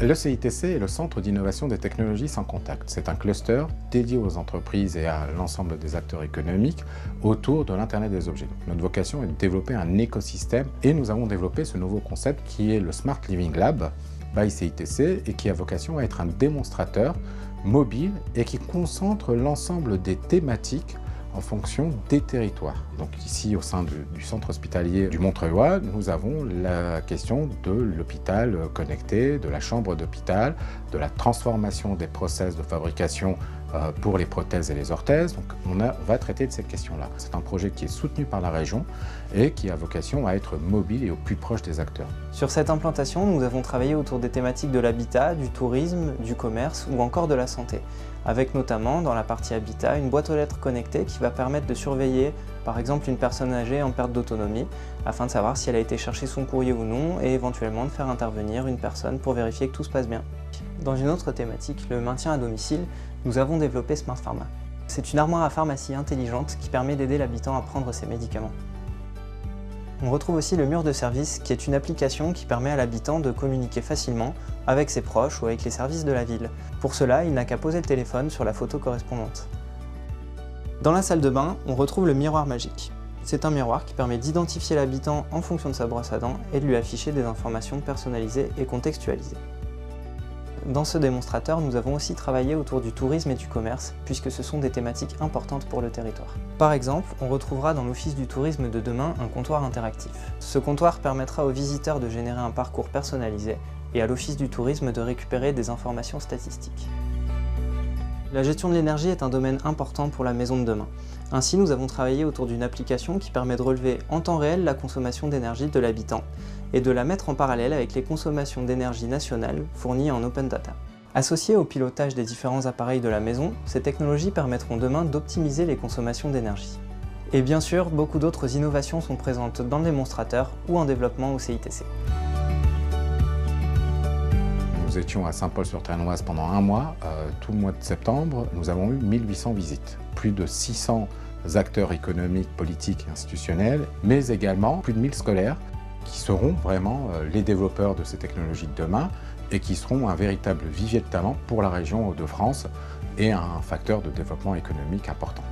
Le CITC est le Centre d'innovation des technologies sans contact. C'est un cluster dédié aux entreprises et à l'ensemble des acteurs économiques autour de l'Internet des objets. Notre vocation est de développer un écosystème et nous avons développé ce nouveau concept qui est le Smart Living Lab by CITC et qui a vocation à être un démonstrateur mobile et qui concentre l'ensemble des thématiques en fonction des territoires. Donc ici, au sein du centre hospitalier du Montreuil, nous avons la question de l'hôpital connecté, de la chambre d'hôpital, de la transformation des process de fabrication pour les prothèses et les orthèses. Donc on va traiter de cette question-là. C'est un projet qui est soutenu par la région et qui a vocation à être mobile et au plus proche des acteurs. Sur cette implantation, nous avons travaillé autour des thématiques de l'habitat, du tourisme, du commerce ou encore de la santé, avec notamment dans la partie habitat une boîte aux lettres connectée qui va permettre de surveiller par exemple une personne âgée en perte d'autonomie afin de savoir si elle a été chercher son courrier ou non et éventuellement de faire intervenir une personne pour vérifier que tout se passe bien. Dans une autre thématique, le maintien à domicile, nous avons développé Smart Pharma. C'est une armoire à pharmacie intelligente qui permet d'aider l'habitant à prendre ses médicaments. On retrouve aussi le mur de service qui est une application qui permet à l'habitant de communiquer facilement avec ses proches ou avec les services de la ville. Pour cela, il n'a qu'à poser le téléphone sur la photo correspondante. Dans la salle de bain, on retrouve le miroir magique. C'est un miroir qui permet d'identifier l'habitant en fonction de sa brosse à dents et de lui afficher des informations personnalisées et contextualisées. Dans ce démonstrateur, nous avons aussi travaillé autour du tourisme et du commerce, puisque ce sont des thématiques importantes pour le territoire. Par exemple, on retrouvera dans l'Office du tourisme de demain un comptoir interactif. Ce comptoir permettra aux visiteurs de générer un parcours personnalisé et à l'Office du tourisme de récupérer des informations statistiques. La gestion de l'énergie est un domaine important pour la maison de demain. Ainsi, nous avons travaillé autour d'une application qui permet de relever en temps réel la consommation d'énergie de l'habitant et de la mettre en parallèle avec les consommations d'énergie nationales fournies en open data. Associées au pilotage des différents appareils de la maison, ces technologies permettront demain d'optimiser les consommations d'énergie. Et bien sûr, beaucoup d'autres innovations sont présentes dans le démonstrateur ou en développement au CITC. Nous étions à Saint-Paul-sur-Ternoise pendant un mois. Tout le mois de septembre, nous avons eu 1800 visites. Plus de 600 acteurs économiques, politiques et institutionnels, mais également plus de 1000 scolaires qui seront vraiment les développeurs de ces technologies de demain et qui seront un véritable vivier de talent pour la région Hauts-de-France et un facteur de développement économique important.